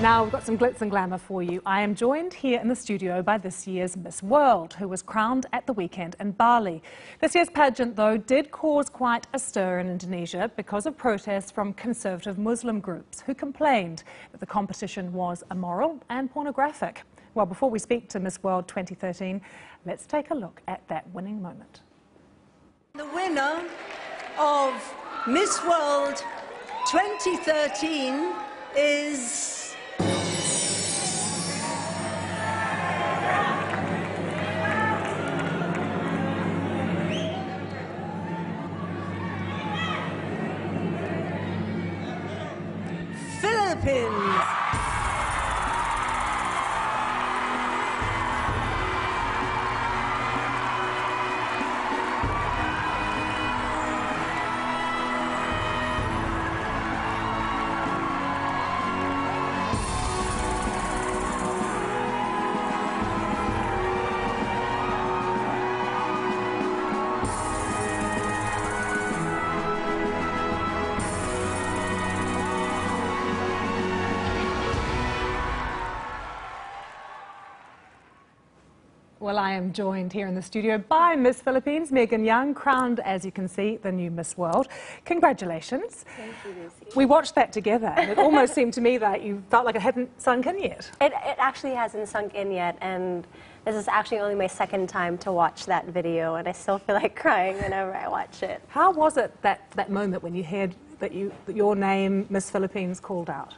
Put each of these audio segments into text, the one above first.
Now, we've got some glitz and glamour for you. I am joined here in the studio by this year's Miss World, who was crowned at the weekend in Bali. This year's pageant, though, did cause quite a stir in Indonesia because of protests from conservative Muslim groups who complained that the competition was immoral and pornographic. Well, before we speak to Miss World 2013, let's take a look at that winning moment. The winner of Miss World 2013 is... Philippines. Well, I am joined here in the studio by Miss Philippines, Megan Young, crowned, as you can see, the new Miss World. Congratulations. Thank you, Lucy. We watched that together, and it almost seemed to me that you felt like it hadn't sunk in yet. It actually hasn't sunk in yet, and this is actually only my second time to watch that video, and I still feel like crying whenever I watch it. How was it, that moment when you heard that your name, Miss Philippines, called out?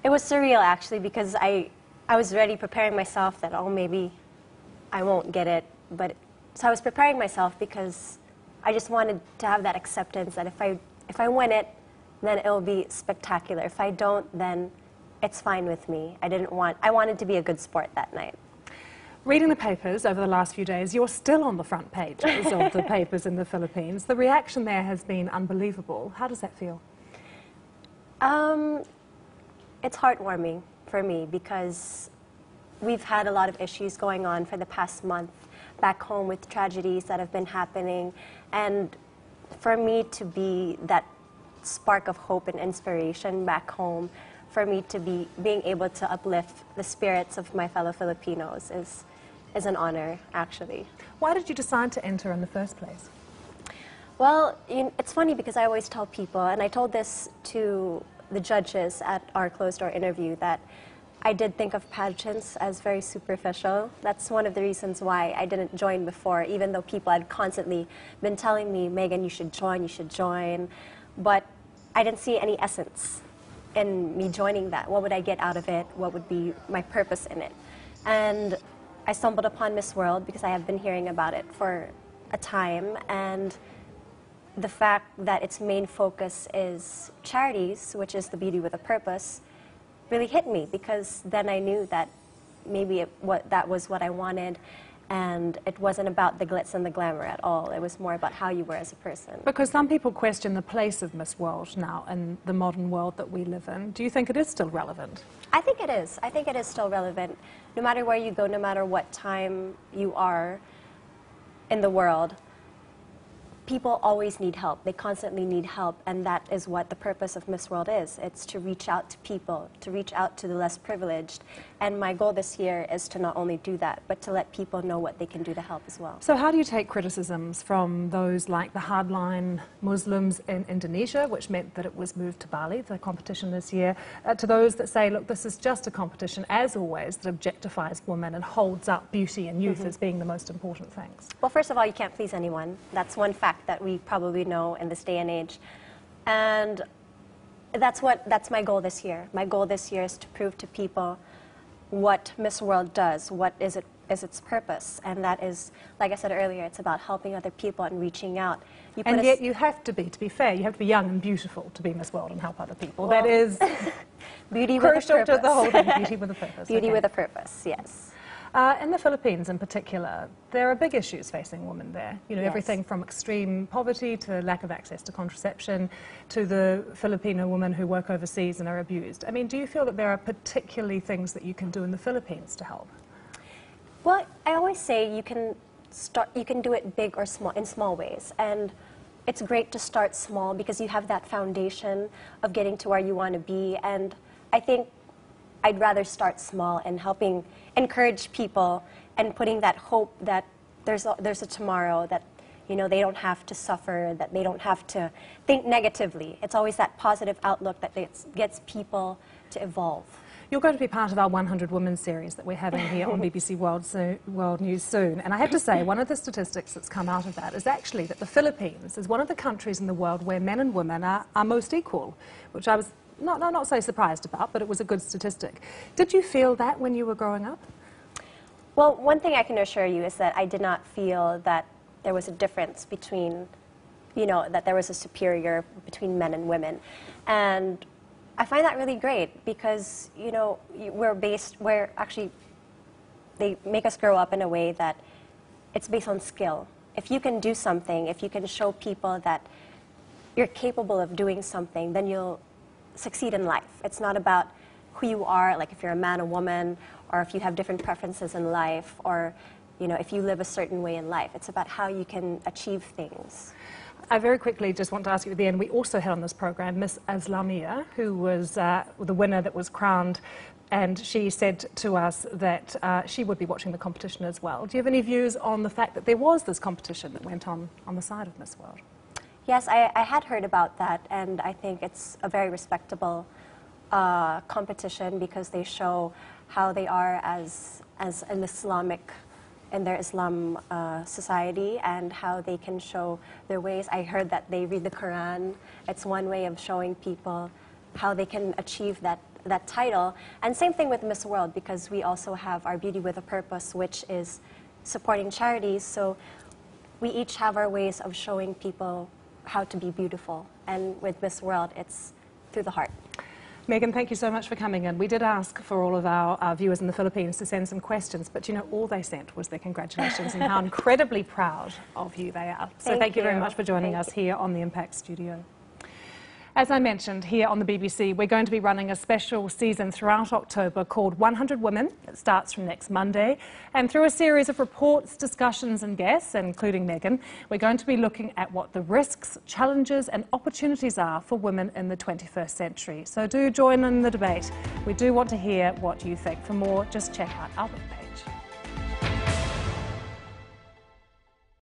It was surreal, actually, because I was already preparing myself that, oh, maybe I won't get it, so I was preparing myself because I just wanted to have that acceptance that if I win it, then it'll be spectacular. If I don't, then it's fine with me. I wanted to be a good sport that night. Reading the papers over the last few days, you're still on the front pages of the papers in the Philippines. The reaction there has been unbelievable. How does that feel? It's heartwarming for me because we've had a lot of issues going on for the past month back home with tragedies that have been happening. And for me to be that spark of hope and inspiration back home, for me to be being able to uplift the spirits of my fellow Filipinos is an honor, actually. Why did you decide to enter in the first place? Well, it's funny because I always tell people, and I told this to the judges at our closed-door interview, that I did think of pageants as very superficial. That's one of the reasons why I didn't join before, even though people had constantly been telling me, Megan, you should join, you should join. But I didn't see any essence in me joining that. What would I get out of it? What would be my purpose in it? And I stumbled upon Miss World because I have been hearing about it for a time. And the fact that its main focus is charities, which is the beauty with a purpose, really hit me, because then I knew that maybe that was what I wanted, and it wasn't about the glitz and the glamour at all. It was more about how you were as a person. Because some people question the place of Miss World now in the modern world that we live in. Do you think it is still relevant? I think it is. I think it is still relevant. No matter where you go, no matter what time you are in the world, people always need help. They constantly need help, and that is what the purpose of Miss World is. It's to reach out to people, to reach out to the less privileged. And my goal this year is to not only do that, but to let people know what they can do to help as well. So how do you take criticisms from those like the hardline Muslims in Indonesia, which meant that it was moved to Bali, the competition this year, to those that say, look, this is just a competition, as always, that objectifies women and holds up beauty and youth as being the most important things? Well, first of all, you can't please anyone. That's one fact that we probably know in this day and age. And that's my goal this year. My goal this year is to prove to people what Miss World does, what is its purpose. And that is, like I said earlier, it's about helping other people and reaching out. And yet you have to be fair, you have to be young and beautiful to be Miss World and help other people. Well, that is beauty with a crucial purpose. to the whole thing, beauty with a purpose. Beauty okay. with a purpose, yes. In the Philippines in particular, there are big issues facing women there. You know, Yes. everything from extreme poverty to lack of access to contraception to the Filipino women who work overseas and are abused. I mean, do you feel that there are particularly things that you can do in the Philippines to help? Well, I always say you can do it big or small, in small ways. And it's great to start small because you have that foundation of getting to where you want to be. And I think I'd rather start small and helping encourage people and putting that hope that there's a tomorrow, that they don't have to suffer, that they don't have to think negatively. It's always that positive outlook that gets people to evolve. You're going to be part of our 100 Women series that we're having here on BBC World News soon. And I have to say, one of the statistics that's come out of that is actually that the Philippines is one of the countries in the world where men and women are most equal, which I was not so surprised about, but it was a good statistic. Did you feel that when you were growing up? Well, one thing I can assure you is that I did not feel that there was a difference between, that there was a superior between men and women. And I find that really great because, we're actually, they make us grow up in a way that it's based on skill. If you can do something, if you can show people that you're capable of doing something, then you'll succeed in life. It's not about who you are, like if you're a man or woman, or if you have different preferences in life, or if you live a certain way in life. It's about how you can achieve things. I very quickly just want to ask you at the end, we also had on this program Miss Aslamia, who was the winner that was crowned, and she said to us that she would be watching the competition as well. Do you have any views on the fact that there was this competition that went on the side of Miss World? Yes, I had heard about that, and I think it's a very respectable competition because they show how they are as an Islamic, in their Islam society, and how they can show their ways. I heard that they read the Quran. It's one way of showing people how they can achieve that title. And same thing with Miss World, because we also have our Beauty with a Purpose, which is supporting charities. So we each have our ways of showing people how to be beautiful. And with Miss World, it's through the heart. Megan, thank you so much for coming in. We did ask for all of our viewers in the Philippines to send some questions, but all they sent was their congratulations and how incredibly proud of you they are. So thank you very much for joining us here on the Impact Studio. As I mentioned, here on the BBC, we're going to be running a special season throughout October called 100 Women. It starts from next Monday. And through a series of reports, discussions and guests, including Megan, we're going to be looking at what the risks, challenges and opportunities are for women in the 21st century. So do join in the debate. We do want to hear what you think. For more, just check out our webpage.